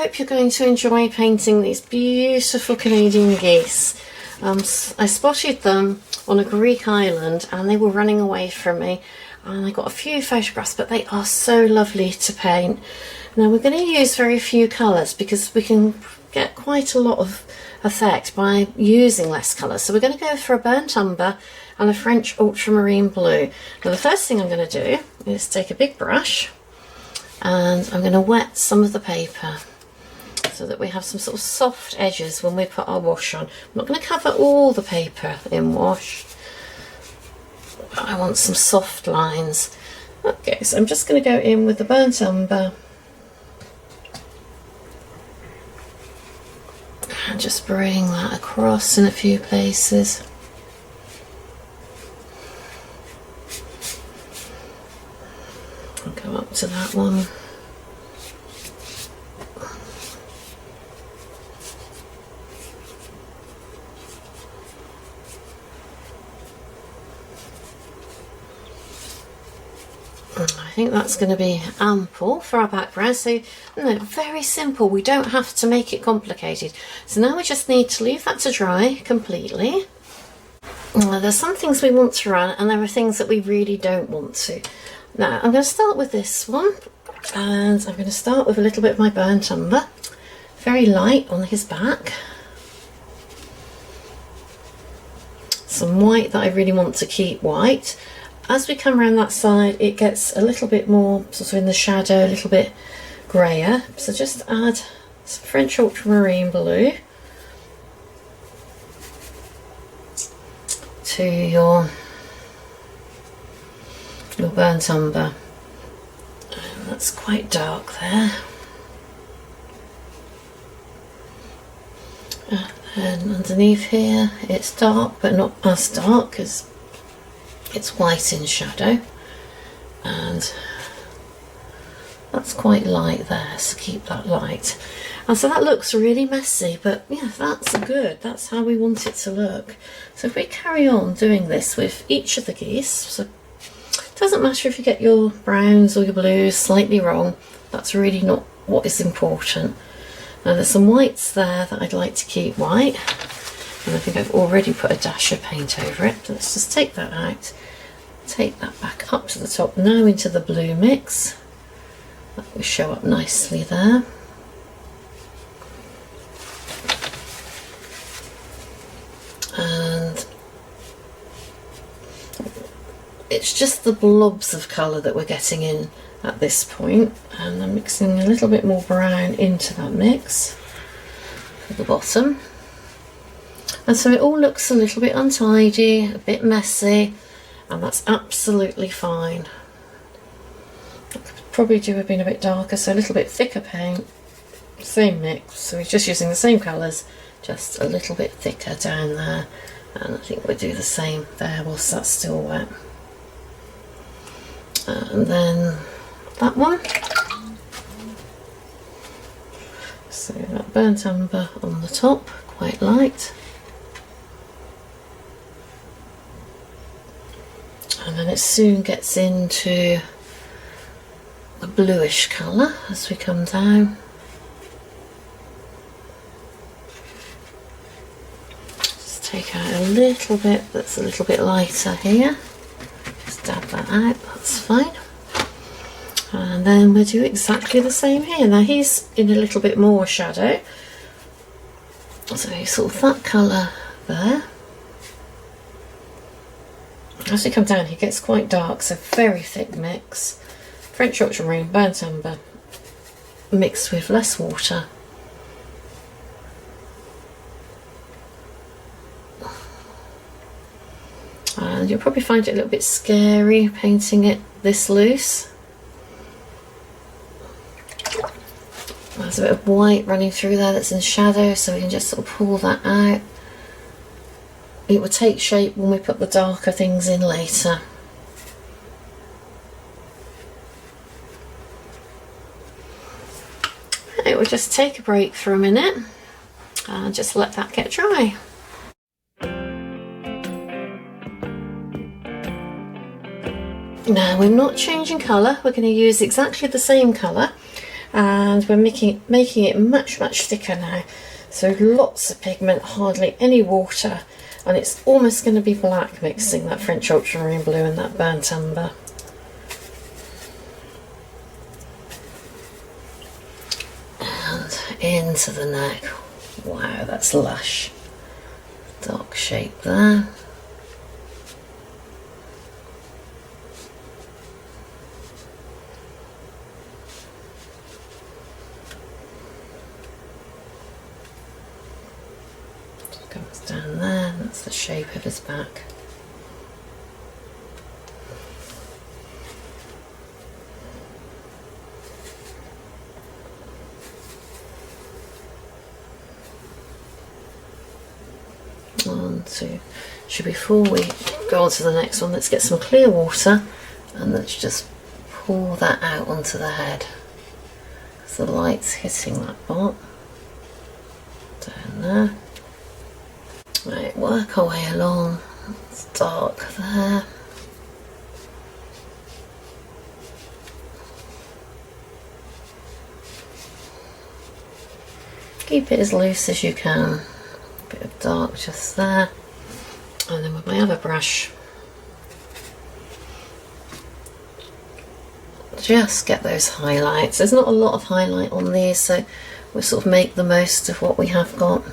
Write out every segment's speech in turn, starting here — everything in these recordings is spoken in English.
hope you're going to enjoy painting these beautiful Canadian geese. I spotted them on a Greek island and they were running away from me, and I got a few photographs, but they are so lovely to paint. Now we're going to use very few colours because we can get quite a lot of effect by using less colours. So we're going to go for a burnt umber and a French ultramarine blue. Now the first thing I'm going to do is take a big brush and I'm going to wet some of the paper so that we have some sort of soft edges when we put our wash on. I'm not going to cover all the paper in wash, but I want some soft lines. Okay, so I'm just going to go in with the burnt umber and just bring that across in a few places. I'll go up to that one. I think that's going to be ample for our background. So no, very simple, we don't have to make it complicated. So now we just need to leave that to dry completely. There's some things we want to run and there are things that we really don't want to. Now I'm going to start with this one, and I'm going to start with a little bit of my burnt umber, very light on his back. Some white that I really want to keep white. As we come around that side, it gets a little bit more sort of in the shadow, a little bit grayer. So just add some French ultramarine blue to your burnt umber. And that's quite dark there. And then underneath here, it's dark, but not as dark because it's white in shadow, and that's quite light there, so keep that light. And so that looks really messy, but yeah, that's good. That's how we want it to look. So if we carry on doing this with each of the geese, so it doesn't matter if you get your browns or your blues slightly wrong, that's really not what is important. Now there's some whites there that I'd like to keep white, and I think I've already put a dash of paint over it. So let's just take that out, take that back up to the top, now into the blue mix. That will show up nicely there. And it's just the blobs of colour that we're getting in at this point, and I'm mixing a little bit more brown into that mix at the bottom. And so it all looks a little bit untidy, a bit messy, and that's absolutely fine. I could probably do have been a bit darker, so a little bit thicker paint, same mix, so we're just using the same colours, just a little bit thicker down there, and I think we'll do the same there whilst that's still wet. And then that one. So that burnt umber on the top, quite light. And then it soon gets into the bluish colour as we come down. Just take out a little bit that's a little bit lighter here. Just dab that out, that's fine. And then we'll do exactly the same here. Now he's in a little bit more shadow, so sort of that colour there. As we come down, he gets quite dark, so very thick mix. French ultramarine, burnt umber, mixed with less water. And you'll probably find it a little bit scary painting it this loose. There's a bit of white running through there that's in shadow, so we can just sort of pull that out. It will take shape when we put the darker things in later. It will just take a break for a minute and just let that get dry. Now we're not changing colour, we're going to use exactly the same colour, and we're making it much thicker now, so lots of pigment, hardly any water, and it's almost going to be black, mixing that French ultramarine blue and that burnt umber. And into the neck. Wow, that's lush. Dark shape there. Goes down there, that's the shape of his back. Before we go on to the next one, let's get some clear water and let's just pour that out onto the head, because the light's hitting that part down there. Right, work our way along. It's dark there. Keep it as loose as you can. A bit of dark just there. And then with my other brush, just get those highlights. There's not a lot of highlight on these, so we'll sort of make the most of what we have got.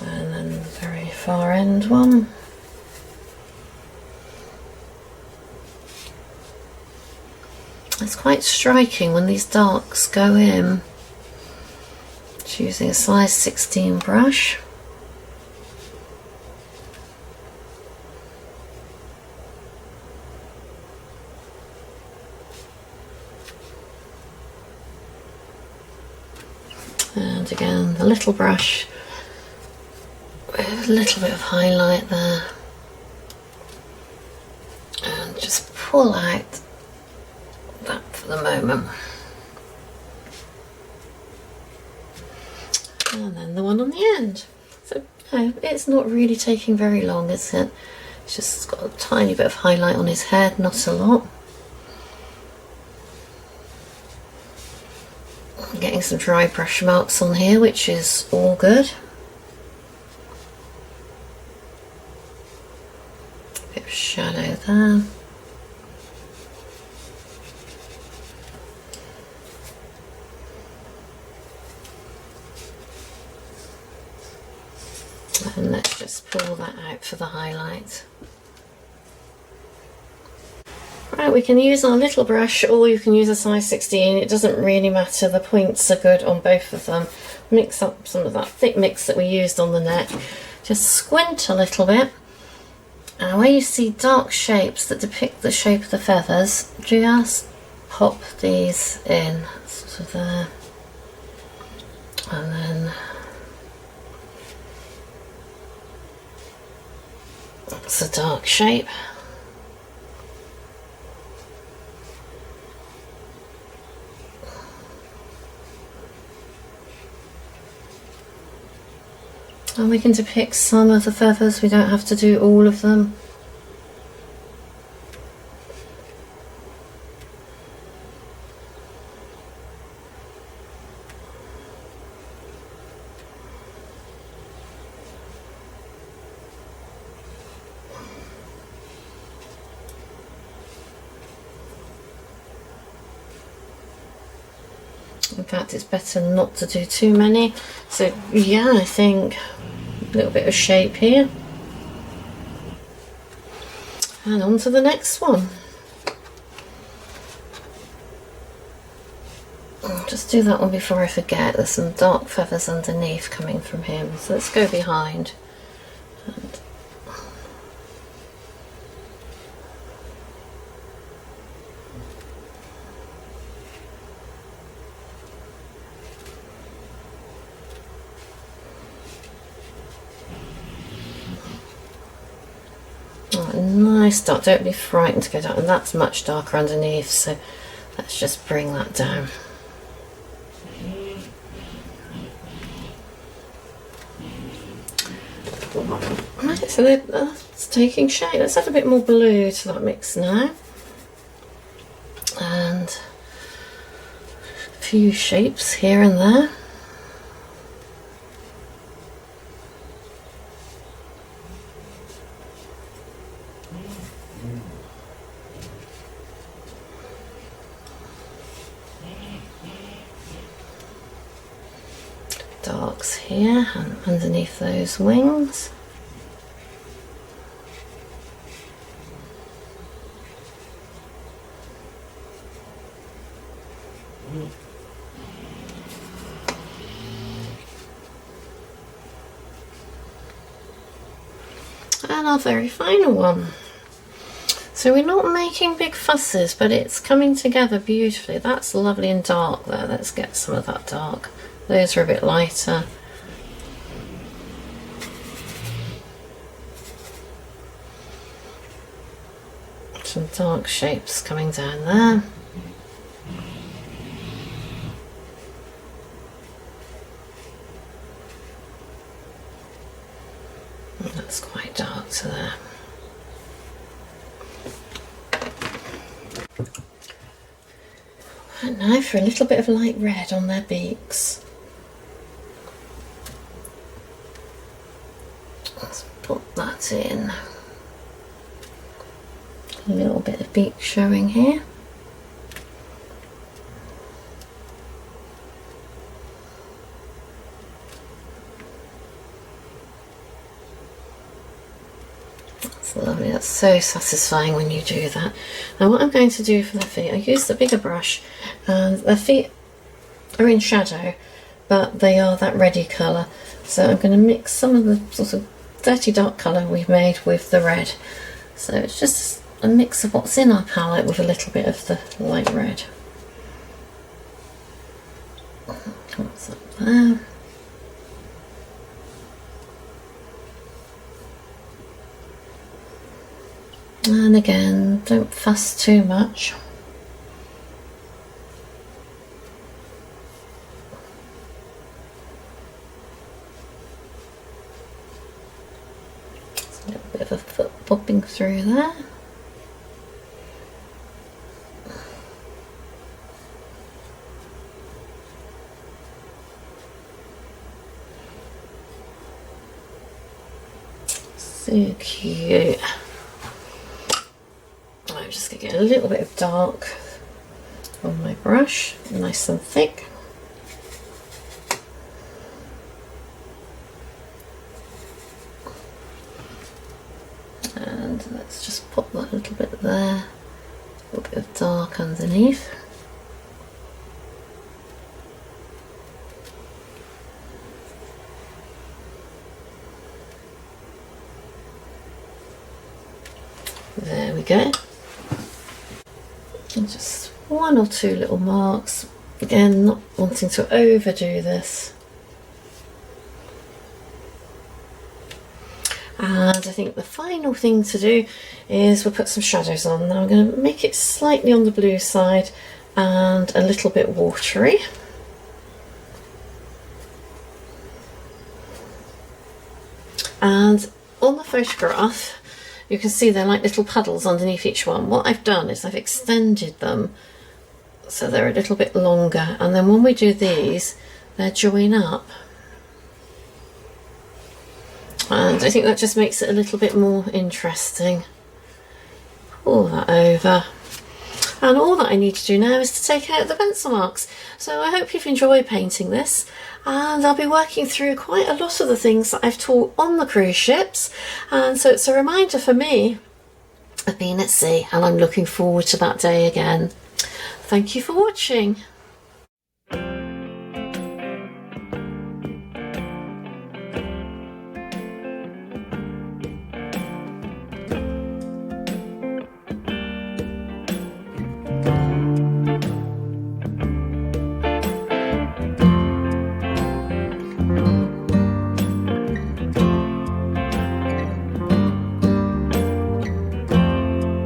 And then the very far end one. It's quite striking when these darks go in. Using a size 16 brush. And again, the little brush with a little bit of highlight there. And just pull out that for the moment. And then the one on the end. So it's not really taking very long, is it? It's just got a tiny bit of highlight on his head, not a lot. I'm getting some dry brush marks on here, which is all good. A bit of shadow there. And let's just pull that out for the highlight. Right, we can use our little brush or you can use a size 16, it doesn't really matter, the points are good on both of them. Mix up some of that thick mix that we used on the neck, just squint a little bit, and where you see dark shapes that depict the shape of the feathers, just pop these in, sort of there, and then it's a dark shape. And we can depict some of the feathers, we don't have to do all of them. In fact, it's better not to do too many. So yeah, I think a little bit of shape here. And on to the next one. I'll just do that one before I forget. There's some dark feathers underneath coming from him. So let's go behind. And nice dark, don't be frightened to go down, and that's much darker underneath, so let's just bring that down. Right, so it's taking shape. Let's add a bit more blue to that mix now. And a few shapes here and there. Darks here and underneath those wings. And our very final one. So we're not making big fusses, but it's coming together beautifully. That's lovely and dark there. Let's get some of that dark. Those are a bit lighter. Some dark shapes coming down there. That's quite dark to there. And now for a little bit of light red on their beaks. Let's put that in. A little bit of beak showing here. That's lovely, that's so satisfying when you do that. Now what I'm going to do for the feet, I use the bigger brush, and the feet are in shadow, but they are that reddy colour. So I'm going to mix some of the sort of dirty dark colour we've made with the red. So it's just a mix of what's in our palette with a little bit of the light red. What's up there? And again, don't fuss too much. There's a little bit of a foot popping through there. So cute. I'm just going to get a little bit of dark on my brush, nice and thick. And let's just pop that a little bit there, a little bit of dark underneath. There we go. And just one or two little marks. Again, not wanting to overdo this. And I think the final thing to do is we'll put some shadows on. Now I'm going to make it slightly on the blue side and a little bit watery. And on the photograph, you can see they're like little puddles underneath each one. What I've done is I've extended them so they're a little bit longer, and then when we do these, they join up. And I think that just makes it a little bit more interesting. Pull that over. And all that I need to do now is to take out the pencil marks. So I hope you've enjoyed painting this, and I'll be working through quite a lot of the things that I've taught on the cruise ships, and so it's a reminder for me of being at sea, and I'm looking forward to that day again. Thank you for watching.